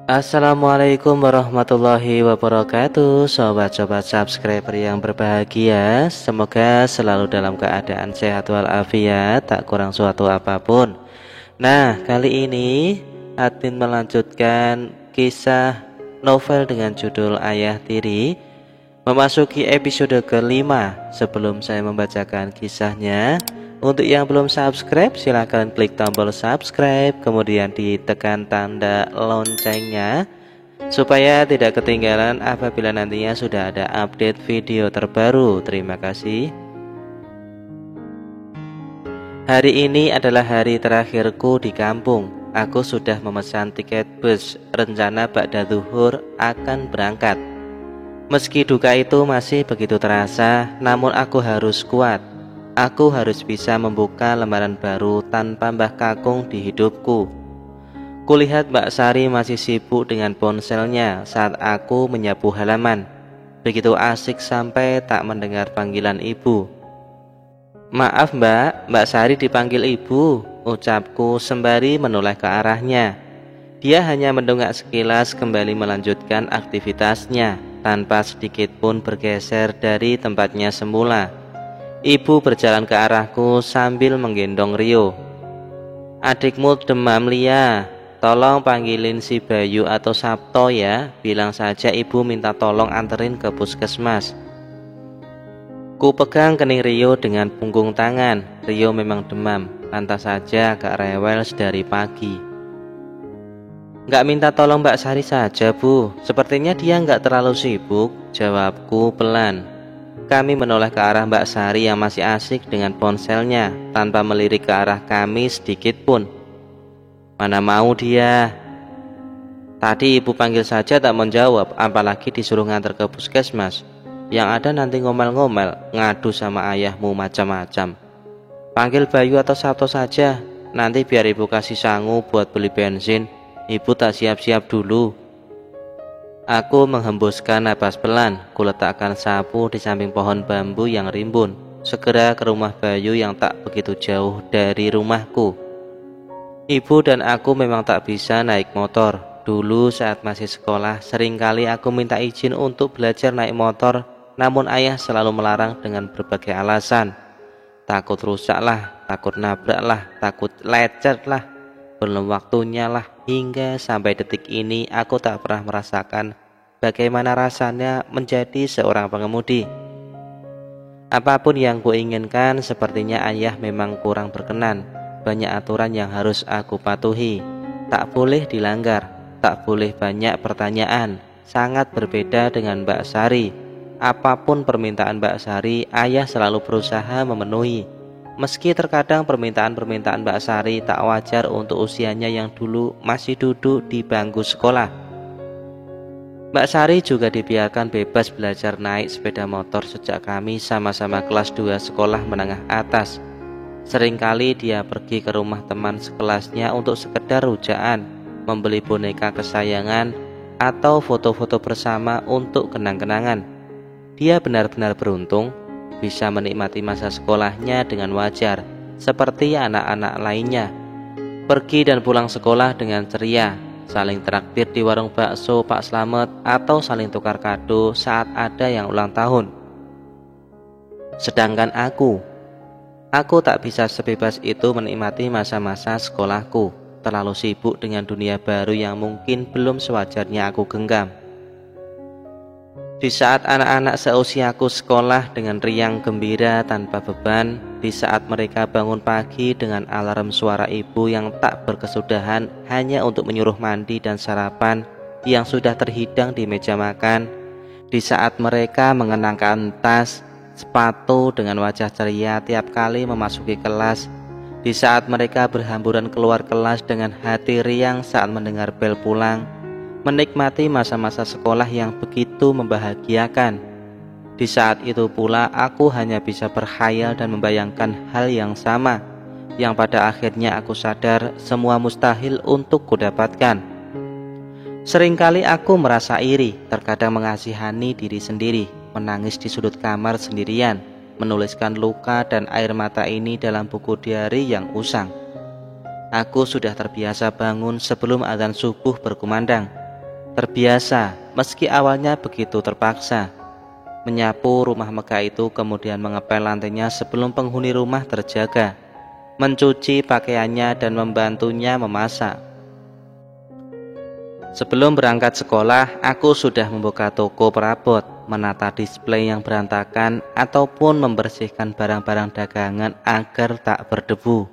Assalamualaikum warahmatullahi wabarakatuh. Sobat-sobat subscriber yang berbahagia, semoga selalu dalam keadaan sehat walafiat, tak kurang suatu apapun. Nah, kali ini admin melanjutkan kisah novel dengan judul Ayah Tiri, memasuki episode kelima. Sebelum saya membacakan kisahnya, untuk yang belum subscribe, silahkan klik tombol subscribe, kemudian ditekan tanda loncengnya supaya tidak ketinggalan apabila nantinya sudah ada update video terbaru. Terima kasih. Hari ini adalah hari terakhirku di kampung. Aku sudah memesan tiket bus. Rencana ba'da zuhur akan berangkat. Meski duka itu masih begitu terasa, namun aku harus kuat. Aku harus bisa membuka lembaran baru tanpa Mbah Kakung di hidupku. Kulihat Mbak Sari masih sibuk dengan ponselnya saat aku menyapu halaman. Begitu asik sampai tak mendengar panggilan ibu. "Maaf Mbak Sari dipanggil ibu," ucapku sembari menoleh ke arahnya. Dia hanya mendongak sekilas kembali melanjutkan aktivitasnya tanpa sedikit pun bergeser dari tempatnya semula. Ibu berjalan ke arahku sambil menggendong Rio. "Adikmu demam Lia, tolong panggilin si Bayu atau Sabto ya. Bilang saja ibu minta tolong anterin ke puskesmas." Ku pegang kening Rio dengan punggung tangan. Rio memang demam, lantas saja agak rewel sedari pagi. "Nggak minta tolong Mbak Sari saja Bu, sepertinya dia nggak terlalu sibuk," jawabku pelan. Kami menoleh ke arah Mbak Sari yang masih asik dengan ponselnya tanpa melirik ke arah kami sedikit pun. "Mana mau dia? Tadi ibu panggil saja tak menjawab, apalagi disuruh nganter ke puskesmas. Yang ada nanti ngomel-ngomel, ngadu sama ayahmu macam-macam. Panggil Bayu atau Sabto saja, nanti biar ibu kasih sangu buat beli bensin. Ibu tak siap-siap dulu." Aku menghembuskan napas pelan. Kuletakkan sapu di samping pohon bambu yang rimbun, segera ke rumah Bayu yang tak begitu jauh dari rumahku. Ibu dan aku memang tak bisa naik motor. Dulu saat masih sekolah, seringkali aku minta izin untuk belajar naik motor, namun ayah selalu melarang dengan berbagai alasan. Takut rusak lah, takut nabrak lah, takut lecet lah, belum waktunya lah. Hingga sampai detik ini aku tak pernah merasakan bagaimana rasanya menjadi seorang pengemudi. Apapun yang kuinginkan, sepertinya ayah memang kurang berkenan. Banyak aturan yang harus aku patuhi. Tak boleh dilanggar, tak boleh banyak pertanyaan. Sangat berbeda dengan Mbak Sari. Apapun permintaan Mbak Sari, ayah selalu berusaha memenuhi. Meski terkadang permintaan-permintaan Mbak Sari tak wajar untuk usianya yang dulu masih duduk di bangku sekolah. Mbak Sari juga dibiarkan bebas belajar naik sepeda motor sejak kami sama-sama kelas 2 sekolah menengah atas. Seringkali dia pergi ke rumah teman sekelasnya untuk sekedar rujaan, membeli boneka kesayangan, atau foto-foto bersama untuk kenang-kenangan. Dia benar-benar beruntung bisa menikmati masa sekolahnya dengan wajar, seperti anak-anak lainnya. Pergi dan pulang sekolah dengan ceria, saling traktir di warung bakso Pak Slamet, atau saling tukar kado saat ada yang ulang tahun. Sedangkan aku tak bisa sebebas itu menikmati masa-masa sekolahku, terlalu sibuk dengan dunia baru yang mungkin belum sewajarnya aku genggam. Di saat anak-anak seusiaku sekolah dengan riang gembira tanpa beban, di saat mereka bangun pagi dengan alarm suara ibu yang tak berkesudahan hanya untuk menyuruh mandi dan sarapan yang sudah terhidang di meja makan, di saat mereka mengenakan tas, sepatu dengan wajah ceria tiap kali memasuki kelas, di saat mereka berhamburan keluar kelas dengan hati riang saat mendengar bel pulang, menikmati masa-masa sekolah yang begitu membahagiakan. Di saat itu pula aku hanya bisa berkhayal dan membayangkan hal yang sama, yang pada akhirnya aku sadar semua mustahil untuk kudapatkan. Seringkali aku merasa iri, terkadang mengasihani diri sendiri, menangis di sudut kamar sendirian, menuliskan luka dan air mata ini dalam buku diari yang usang. Aku sudah terbiasa bangun sebelum azan subuh berkumandang. Terbiasa, meski awalnya begitu terpaksa. Menyapu rumah megah itu, kemudian mengepel lantainya sebelum penghuni rumah terjaga, mencuci pakaiannya dan membantunya memasak. Sebelum berangkat sekolah, aku sudah membuka toko perabot, menata display yang berantakan, ataupun membersihkan barang-barang dagangan agar tak berdebu.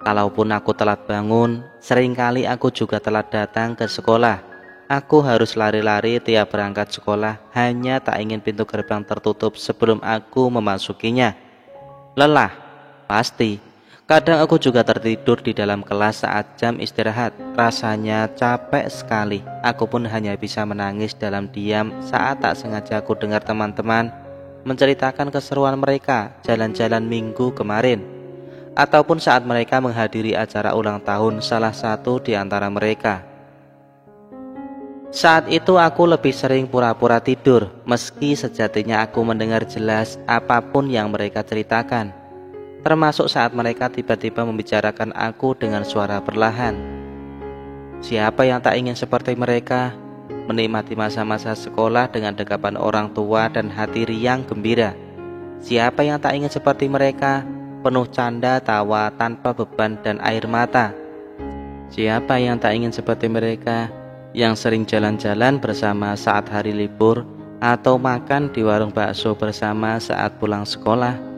Kalaupun aku telat bangun, seringkali aku juga telat datang ke sekolah. Aku harus lari-lari tiap berangkat sekolah, hanya tak ingin pintu gerbang tertutup sebelum aku memasukinya. Lelah, pasti. Kadang aku juga tertidur di dalam kelas saat jam istirahat. Rasanya capek sekali. Aku pun hanya bisa menangis dalam diam saat tak sengaja aku dengar teman-teman menceritakan keseruan mereka jalan-jalan minggu kemarin, ataupun saat mereka menghadiri acara ulang tahun salah satu di antara mereka. Saat itu aku lebih sering pura-pura tidur, meski sejatinya aku mendengar jelas apapun yang mereka ceritakan. Termasuk saat mereka tiba-tiba membicarakan aku dengan suara perlahan. Siapa yang tak ingin seperti mereka, menikmati masa-masa sekolah dengan dekapan orang tua dan hati riang gembira? Siapa yang tak ingin seperti mereka, penuh canda tawa tanpa beban dan air mata? Siapa yang tak ingin seperti mereka, yang sering jalan-jalan bersama saat hari libur, atau makan di warung bakso bersama saat pulang sekolah?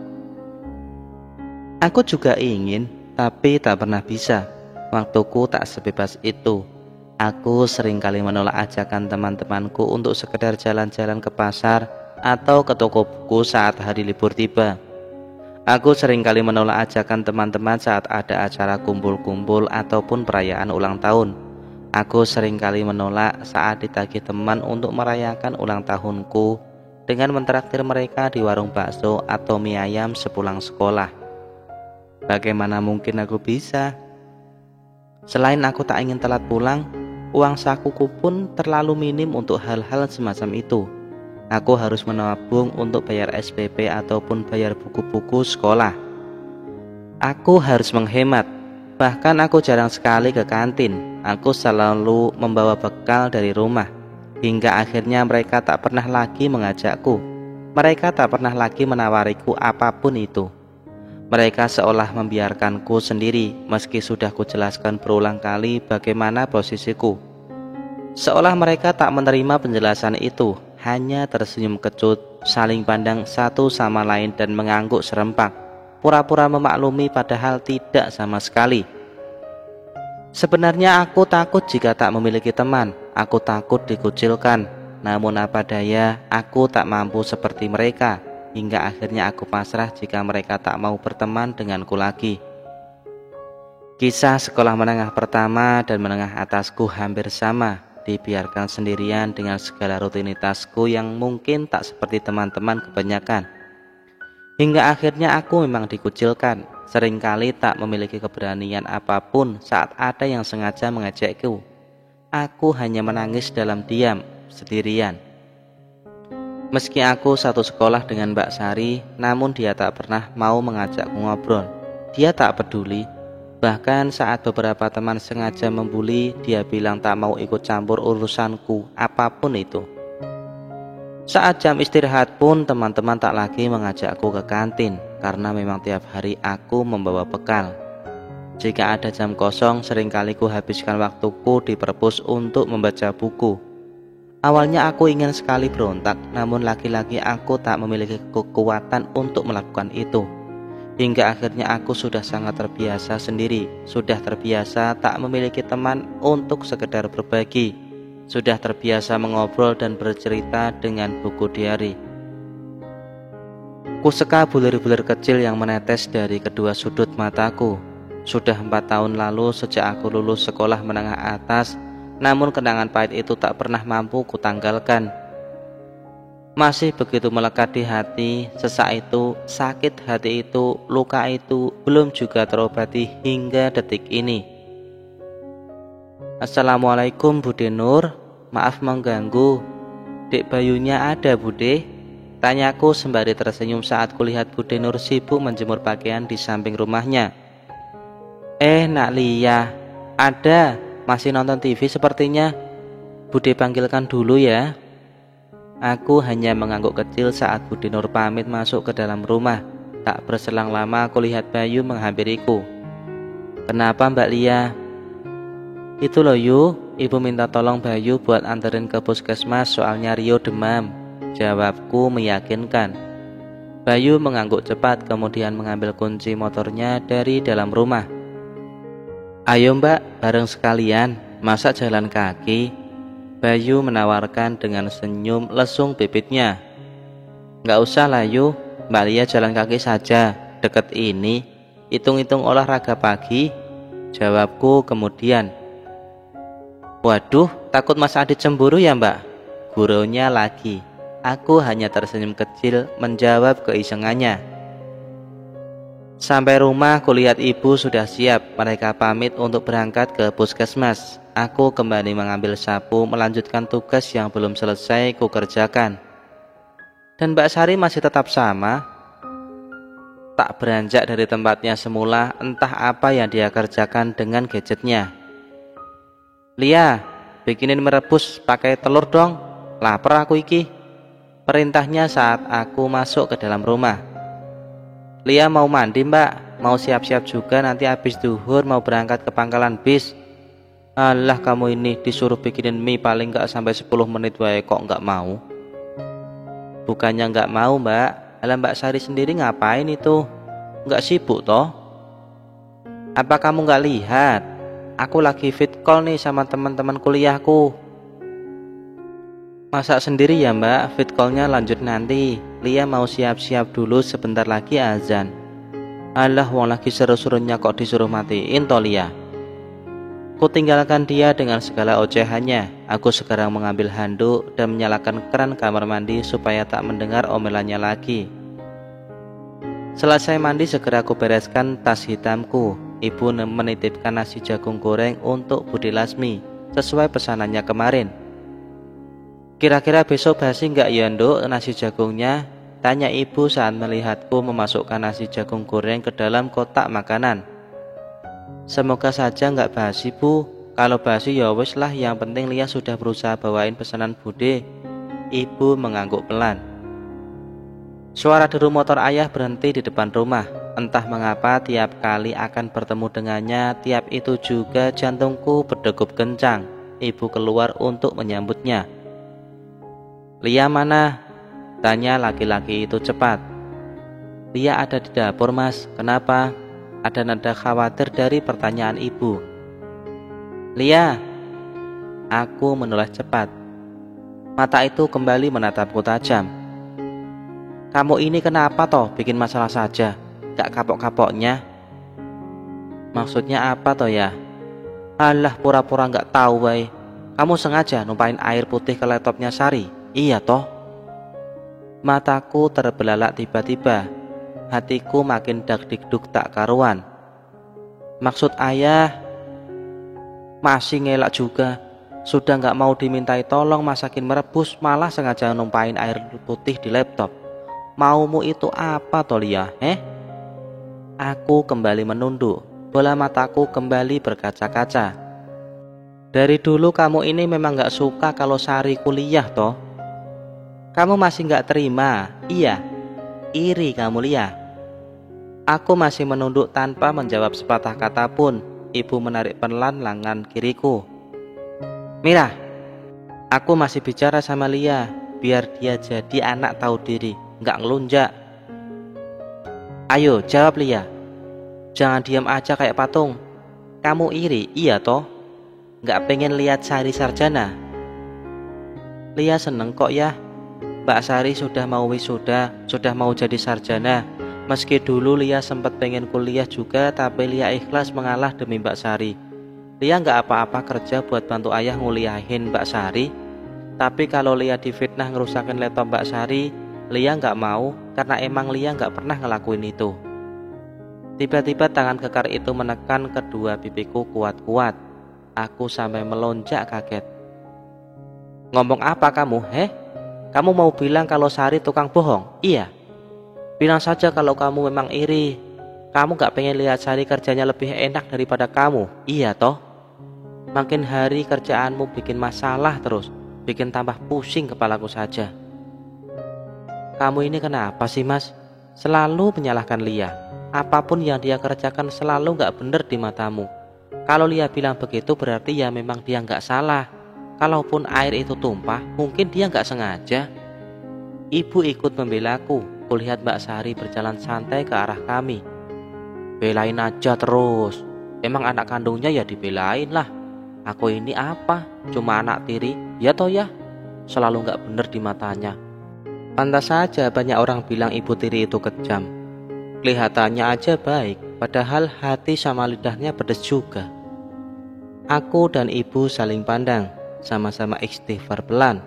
Aku juga ingin, tapi tak pernah bisa. Waktuku tak sebebas itu. Aku seringkali menolak ajakan teman-temanku untuk sekedar jalan-jalan ke pasar atau ke toko buku saat hari libur tiba. Aku seringkali menolak ajakan teman-teman saat ada acara kumpul-kumpul ataupun perayaan ulang tahun. Aku seringkali menolak saat ditagih teman untuk merayakan ulang tahunku dengan mentraktir mereka di warung bakso atau mie ayam sepulang sekolah. Bagaimana mungkin aku bisa? Selain aku tak ingin telat pulang, uang sakuku pun terlalu minim untuk hal-hal semacam itu. Aku harus menabung untuk bayar SPP ataupun bayar buku-buku sekolah. Aku harus menghemat. Bahkan aku jarang sekali ke kantin. Aku selalu membawa bekal dari rumah. Hingga akhirnya mereka tak pernah lagi mengajakku. Mereka tak pernah lagi menawariku apapun itu. Mereka seolah membiarkanku sendiri, meski sudah kujelaskan berulang kali bagaimana posisiku. Seolah mereka tak menerima penjelasan itu, hanya tersenyum kecut, saling pandang satu sama lain dan mengangguk serempak, pura-pura memaklumi padahal tidak sama sekali. Sebenarnya aku takut jika tak memiliki teman, aku takut dikucilkan. Namun apa daya, aku tak mampu seperti mereka. Hingga akhirnya aku pasrah jika mereka tak mau berteman denganku lagi. Kisah sekolah menengah pertama dan menengah atasku hampir sama, dibiarkan sendirian dengan segala rutinitasku yang mungkin tak seperti teman-teman kebanyakan. Hingga akhirnya aku memang dikucilkan, seringkali tak memiliki keberanian apapun saat ada yang sengaja mengajakku. Aku hanya menangis dalam diam, sendirian. Meski aku satu sekolah dengan Mbak Sari, namun dia tak pernah mau mengajakku ngobrol. Dia tak peduli. Bahkan saat beberapa teman sengaja membuli, dia bilang tak mau ikut campur urusanku, apapun itu. Saat jam istirahat pun teman-teman tak lagi mengajakku ke kantin, karena memang tiap hari aku membawa bekal. Jika ada jam kosong, seringkali ku habiskan waktuku di perpus untuk membaca buku. Awalnya aku ingin sekali berontak, namun lagi-lagi aku tak memiliki kekuatan untuk melakukan itu. Hingga akhirnya aku sudah sangat terbiasa sendiri, sudah terbiasa tak memiliki teman untuk sekedar berbagi, sudah terbiasa mengobrol dan bercerita dengan buku diari. Kuseka bulir-bulir kecil yang menetes dari kedua sudut mataku. Sudah 4 tahun lalu sejak aku lulus sekolah menengah atas, namun kenangan pahit itu tak pernah mampu kutanggalkan. Masih begitu melekat di hati, sesak itu, sakit hati itu, luka itu belum juga terobati hingga detik ini. Assalamualaikum Bude Nur, maaf mengganggu. Dek Bayunya ada Bude? Tanyaku sembari tersenyum saat kulihat Bude Nur sibuk menjemur pakaian di samping rumahnya. Nak Lia, ada. Masih nonton TV sepertinya. Bude panggilkan dulu ya. Aku hanya mengangguk kecil saat Bude Nur pamit masuk ke dalam rumah. Tak berselang lama aku lihat Bayu menghampiriku. Kenapa Mbak Lia? Itu loh Yu, ibu minta tolong Bayu buat anterin ke puskesmas soalnya Rio demam. Jawabku meyakinkan. Bayu mengangguk cepat kemudian mengambil kunci motornya dari dalam rumah. Ayo Mbak, bareng sekalian, masa jalan kaki? Bayu menawarkan dengan senyum lesung bibitnya. Nggak usah lah Yu, Mbak Lia jalan kaki saja, deket ini, hitung-hitung olahraga pagi. Jawabku kemudian. Waduh, takut Mas Adit cemburu ya Mbak? Gurunya lagi. Aku hanya tersenyum kecil menjawab keisengannya. Sampai rumah kulihat ibu sudah siap. Mereka pamit untuk berangkat ke puskesmas. Aku kembali mengambil sapu melanjutkan tugas yang belum selesai kukerjakan. Dan Mbak Sari masih tetap sama. Tak beranjak dari tempatnya semula, entah apa yang dia kerjakan dengan gadgetnya. Lia, bikinin merebus pakai telur dong, lapar aku iki. Perintahnya saat aku masuk ke dalam rumah. Lia mau mandi Mbak, mau siap-siap juga nanti habis duhur mau berangkat ke pangkalan bis. Alah kamu ini disuruh bikinin mie paling gak sampai 10 menit wae kok gak mau. Bukannya gak mau Mbak, alah Mbak Sari sendiri ngapain itu? Gak sibuk toh? Apa kamu gak lihat? Aku lagi fit call nih sama teman-teman kuliahku. Masak sendiri ya Mbak, fit callnya lanjut nanti. Lia mau siap-siap dulu sebentar lagi azan. Alah wong lagi seru-serunya kok disuruh matiin toh Lia. Ku tinggalkan dia dengan segala ocehannya. Aku sekarang mengambil handuk dan menyalakan keran kamar mandi supaya tak mendengar omelannya lagi. Selesai mandi segera aku bereskan tas hitamku. Ibu menitipkan nasi jagung goreng untuk Budi Lasmi sesuai pesanannya kemarin. Kira-kira besok basi nggak ya Nduk nasi jagungnya? Tanya ibu saat melihatku memasukkan nasi jagung goreng ke dalam kotak makanan. Semoga saja nggak basi Bu. Kalau basi ya wes lah, yang penting Lia sudah berusaha bawain pesanan Bude. Ibu mengangguk pelan. Suara deru motor ayah berhenti di depan rumah. Entah mengapa tiap kali akan bertemu dengannya, tiap itu juga jantungku berdegup kencang. Ibu keluar untuk menyambutnya. Lia mana? Tanya laki-laki itu cepat. Lia ada di dapur Mas, kenapa? Ada nada khawatir dari pertanyaan ibu. Lia. Aku menoleh cepat. Mata itu kembali menatapku tajam. Kamu ini kenapa toh bikin masalah saja? Gak kapok-kapoknya. Maksudnya apa toh ya? Alah pura-pura gak tahu wae. Kamu sengaja numpain air putih ke laptopnya Sari? Iya toh? Mataku terbelalak tiba-tiba. Hatiku makin dak-dikduk tak karuan. Maksud ayah? Masih ngelak juga. Sudah gak mau dimintai tolong masakin merebus, malah sengaja numpain air putih di laptop. Maumu itu apa toh Lia? Aku kembali menunduk. Bola mataku kembali berkaca-kaca. Dari dulu kamu ini memang gak suka kalau Sari kuliah toh? Kamu masih gak terima? Iya. Iri kamu Lia. Aku masih menunduk tanpa menjawab sepatah kata pun. Ibu menarik pelan lengan kiriku. Mira, aku masih bicara sama Lia. Biar dia jadi anak tahu diri, gak ngelunjak. Ayo jawab Lia. Jangan diam aja kayak patung. Kamu iri, iya toh? Gak pengen lihat Sari sarjana? Lia seneng kok ya. Mbak Sari sudah mau wisuda, sudah mau jadi sarjana. Meski dulu Lia sempat pengen kuliah juga, tapi Lia ikhlas mengalah demi Mbak Sari. Lia gak apa-apa kerja buat bantu ayah nguliahin Mbak Sari. Tapi kalau Lia difitnah ngerusakin laptop Mbak Sari, Lia gak mau, karena emang Lia gak pernah ngelakuin itu. Tiba-tiba tangan kekar itu menekan kedua pipiku kuat-kuat. Aku sampai melonjak kaget. Ngomong apa kamu, Kamu mau bilang kalau Sari tukang bohong? Iya. Bilang saja kalau kamu memang iri. Kamu gak pengen lihat Sari kerjanya lebih enak daripada kamu? Iya toh? Makin hari kerjaanmu bikin masalah terus, bikin tambah pusing kepalaku saja. Kamu ini kenapa sih mas? Selalu menyalahkan Lia. Apapun yang dia kerjakan selalu gak bener di matamu. Kalau Lia bilang begitu berarti ya memang dia gak salah. Kalaupun air itu tumpah, mungkin dia gak sengaja. Ibu ikut membelaku. Kulihat Mbak Sari berjalan santai ke arah kami. Belain aja terus. Emang anak kandungnya ya dibelain lah. Aku ini apa? Cuma anak tiri, ya toh ya? Selalu gak bener di matanya. Pantas saja banyak orang bilang ibu tiri itu kejam. Kelihatannya aja baik, padahal hati sama lidahnya pedes juga. Aku dan ibu saling pandang, sama-sama istighfar pelan.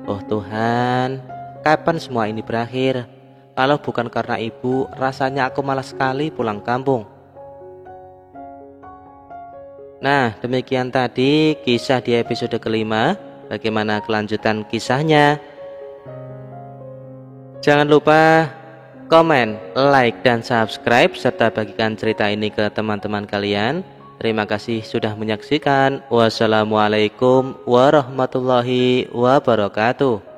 Oh Tuhan, kapan semua ini berakhir? Kalau bukan karena ibu, rasanya aku malas sekali pulang kampung. Nah, demikian tadi kisah di episode kelima. Bagaimana kelanjutan kisahnya? Jangan lupa komen, like, dan subscribe, serta bagikan cerita ini ke teman-teman kalian. Terima kasih sudah menyaksikan. Wassalamualaikum warahmatullahi wabarakatuh.